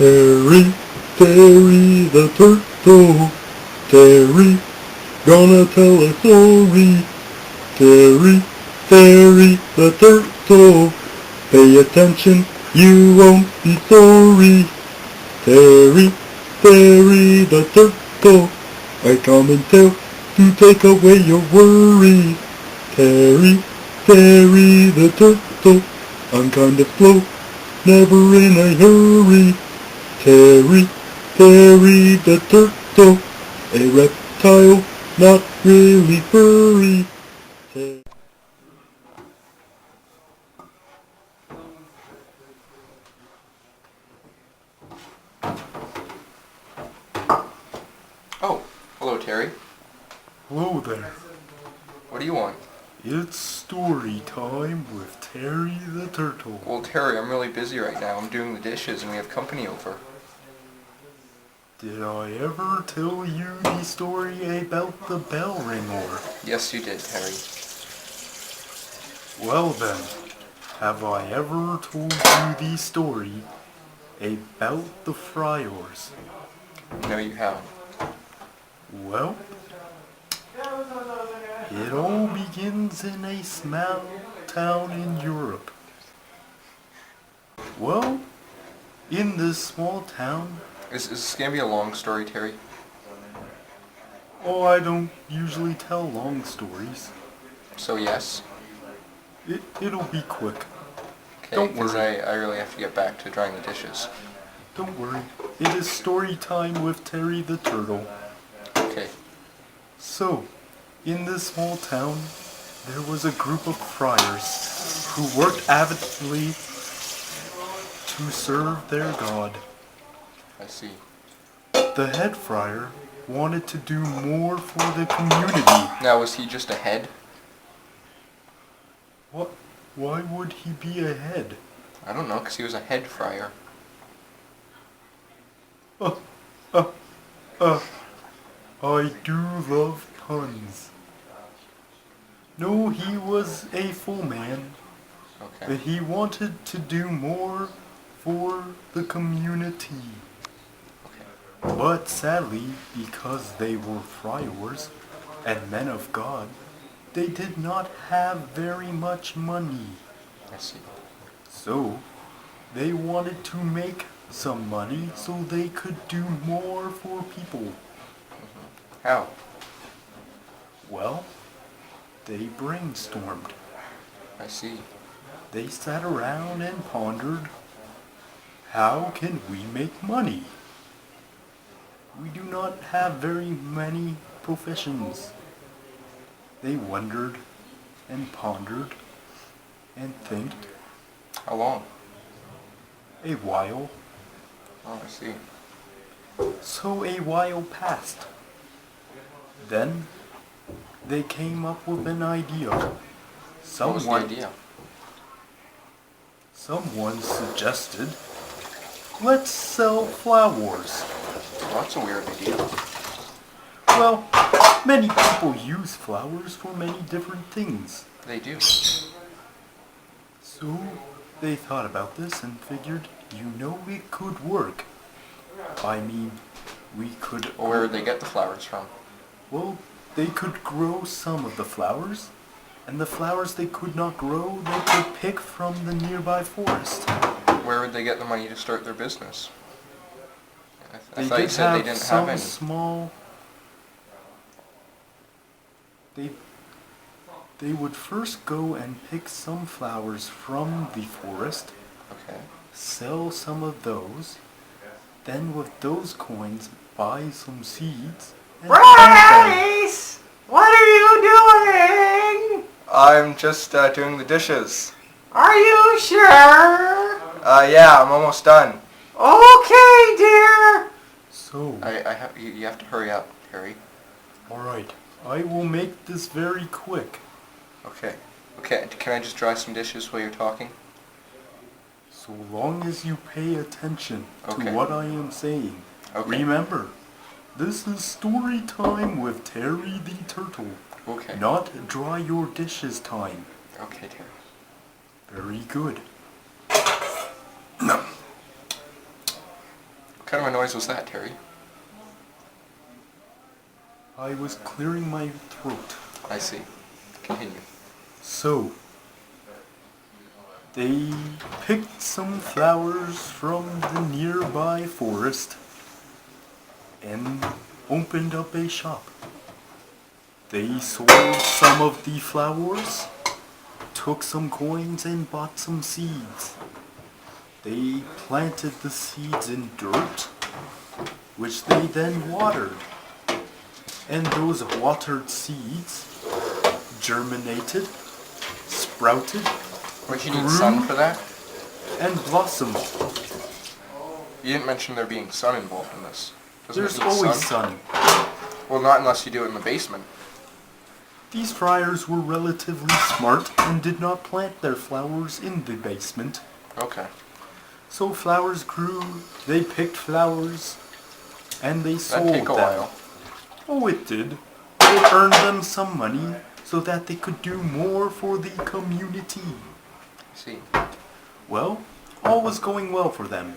Terry, Terry the turtle. Terry, gonna tell a story. Terry, Terry the turtle. Pay attention, you won't be sorry. Terry, Terry the turtle. I come and tell to take away your worries. Terry, Terry the turtle. I'm kind of slow, never in a hurry. Terry, Terry the turtle. A reptile, not really furry. Oh, hello Terry. Hello there. What do you want? It's story time with Terry the Turtle. Well Terry, I'm really busy right now. I'm doing the dishes and we have company over. Did I ever tell you the story about the bell ringer? Yes, you did, Terry. Well then, have I ever told you the story about the friars? No, you haven't. Well, it all begins in a small town in Europe. Well, in this small town... Is this gonna be a long story, Terry? Oh, I don't usually tell long stories. So yes? It'll be quick. Okay, Don't because worry. I really have to get back to drying the dishes. Don't worry. It is story time with Terry the Turtle. Okay. So, in this small town, there was a group of friars who worked avidly to serve their god. I see. The head friar wanted to do more for the community. Now, was he just a head? What? Why would he be a head? I don't know, because he was a head friar. I do love puns. No, he was a full man. Okay. He wanted to do more for the community. Okay. But sadly, because they were friars and men of God, they did not have very much money. I see. So, they wanted to make some money so they could do more for people. How? Well, they brainstormed. I see. They sat around and pondered, how can we make money? We do not have very many professions. They wondered and pondered and thinked. How long? A while. Oh, I see. So a while passed. Then they came up with an idea. What was the idea? Someone suggested, let's sell flowers. Well, that's a weird idea. Well, many people use flowers for many different things. They do. So they thought about this and figured, it could work. I mean, we could... Well, where would they get the flowers from? Well, they could grow some of the flowers, and the flowers they could not grow, they could pick from the nearby forest. Where would they get the money to start their business? I They thought you did said they have didn't some have any. small... They would first go and pick some flowers from the forest, Okay. sell some of those, then with those coins buy some seeds and plant them. Bryce! What are you doing? I'm just doing the dishes. Are you sure? Yeah, I'm almost done. Okay, dear. So, You have to hurry up, Harry. alright, I will make this very quick. Okay. Okay, can I just dry some dishes while you're talking? So long as you pay attention Okay. to what I am saying. Okay. Remember, this is story time with Terry the Turtle. Okay. Not dry your dishes time. Okay, Terry. Very good. kind of a noise was that, Terry? I was clearing my throat. I see. Continue. So, they picked some flowers from the nearby forest and opened up a shop. They sold some of the flowers, took some coins and bought some seeds. They planted the seeds in dirt, which they then watered. And those watered seeds germinated, sprouted, Would you need grew, sun for that? and blossomed. You didn't mention there being sun involved in this. Doesn't There's it need always sun. Well, not unless you do it in the basement. These friars were relatively smart and did not plant their flowers in the basement. Okay. So flowers grew, they picked flowers, and they sold That'd take a them. while. Oh, it did. It earned them some money so that they could do more for the community. I see. Well, all was going well for them.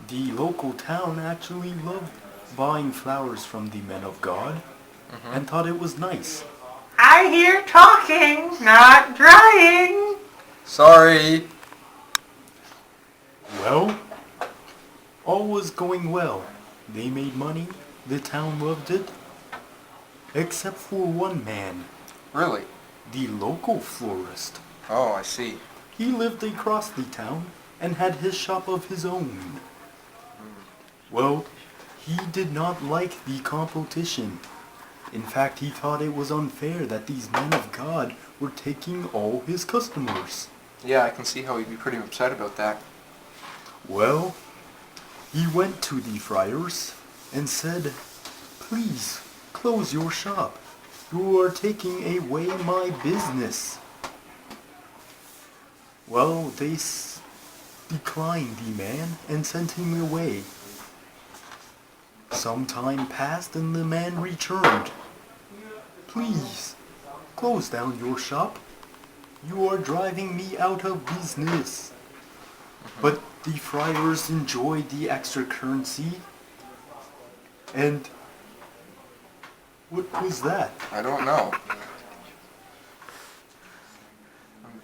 The local town actually loved buying flowers from the men of God and thought it was nice. I hear talking, not drying. Sorry. Well, all was going well. They made money, the town loved it, except for one man, Really? the local florist. Oh, I see. He lived across the town and had his shop of his own. Well, he did not like the competition. In fact, he thought it was unfair that these men of God were taking all his customers. Yeah, I can see how he'd be pretty upset about that. Well, he went to the friars and said, "Please, close your shop. You are taking away my business." Well, they declined the man and sent him away. Some time passed and the man returned. "Please, close down your shop. You are driving me out of business." But the friars enjoyed the extra currency. And what was that? I don't know.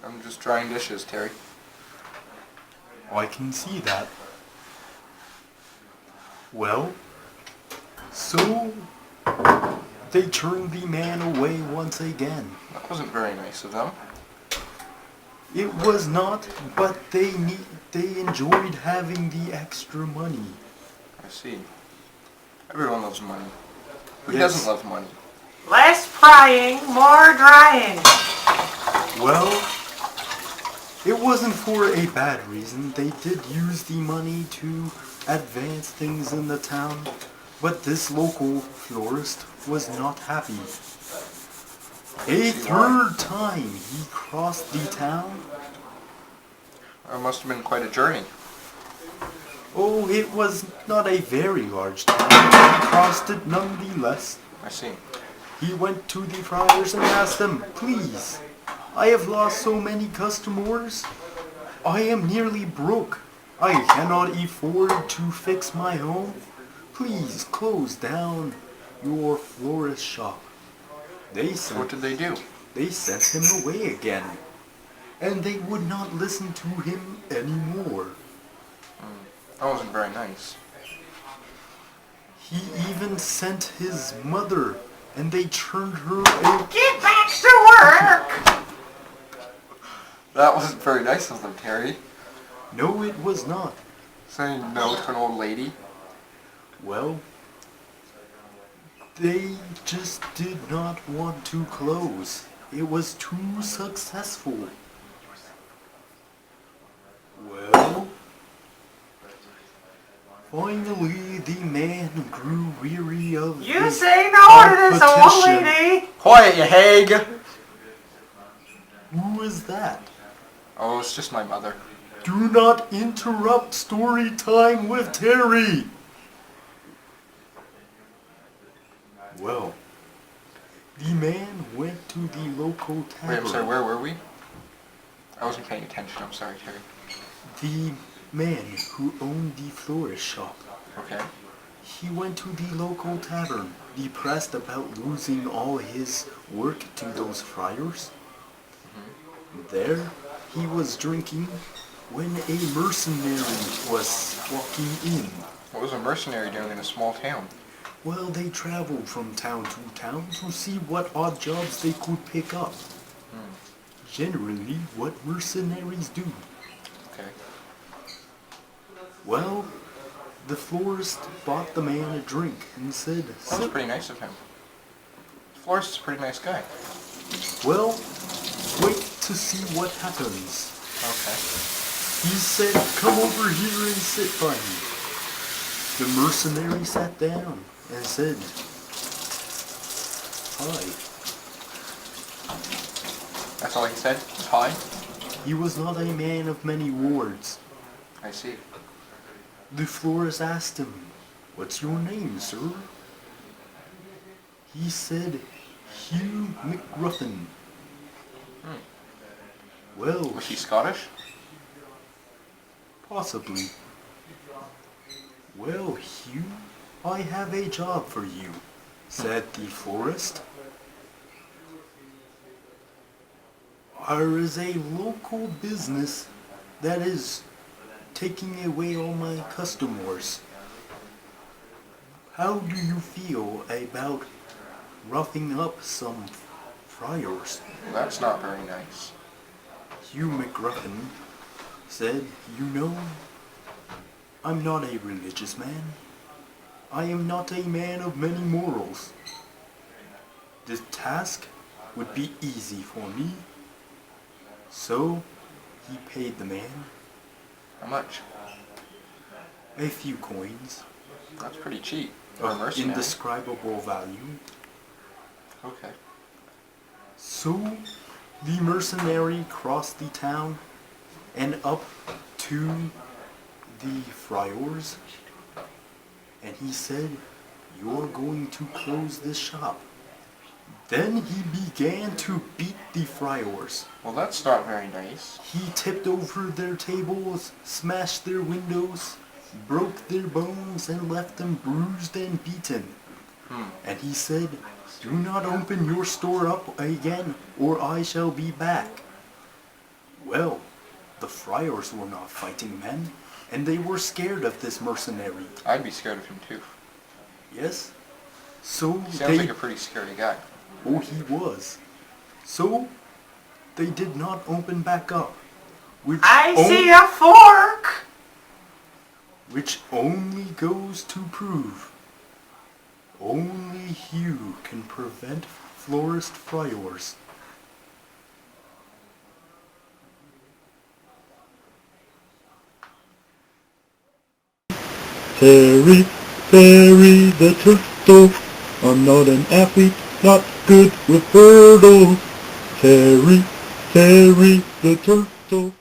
I'm just drying dishes, Terry. I can see that. Well, so they turned the man away once again. That wasn't very nice of them. It was not, but they enjoyed having the extra money. I see. Everyone loves money. Who Yes. doesn't love money? Less prying, more drying. Well, it wasn't for a bad reason. They did use the money to advance things in the town, but this local florist was not happy. A third time he crossed the town. It must have been quite a journey. Oh, it was not a very large town, but he crossed it nonetheless. I see. He went to the friars and asked them, "Please, I have lost so many customers. I am nearly broke. I cannot afford to fix my home. Please close down your florist shop." They So what sent, did they do? they sent him away again. And they would not listen to him anymore. That wasn't very nice. He even sent his mother, and they turned her away. Get back to work. That wasn't very nice of them, Terry. No, it was not. Saying no to an old lady. Well, they just did not want to close. It was too successful. Well, finally the man grew weary of You the say no to this old competition. lady. Quiet, you hag! Who is that? Oh, it's just my mother. Do not interrupt story time with Terry. Well, the man went to the local tavern. Wait, I'm sorry, where were we? I wasn't paying attention, I'm sorry, Terry. The man who owned the florist shop Okay. He went to the local tavern, depressed about losing all his work to those friars. There, he was drinking when a mercenary was walking in. What was a mercenary doing in a small town? Well, they traveled from town to town to see what odd jobs they could pick up. Generally, what mercenaries do. Okay. Well, the florist bought the man a drink and said, That was pretty nice of him. The florist's a pretty nice guy. well, wait to see what happens. Okay. He said, come over here and sit by me. The mercenary sat down and said, hi. That's all he said? Hi? He was not a man of many words. I see. The florist asked him, what's your name, sir? He said, Hugh McGruffin. Well, Was he Scottish? possibly. Well, Hugh, I have a job for you, said the florist. There is a local business that is taking away all my customers. How do you feel about roughing up some friars? Well, that's not very nice. Hugh McGruffin said, you know, I'm not a religious man. I am not a man of many morals. This task would be easy for me. So, he paid the man How much? a few coins That's pretty cheap for a of mercenary. indescribable value. Okay. So, the mercenary crossed the town and up to the friars, and he said, you're going to close this shop. Then he began to beat the friars. Well, that's not very nice. He tipped over their tables, smashed their windows, broke their bones, and left them bruised and beaten. And he said, do not open your store up again, or I shall be back. Well, the friars were not fighting men, and they were scared of this mercenary. I'd be scared of him too. Yes? So He sounds they... like a pretty scary guy. Oh, he was. So, they did not open back up. Which I see a fork! Which only goes to prove only Hugh can prevent florist friars. Terry, Terry the turtle. I'm not an athlete, not good with Birdo. Terry, Terry the turtle.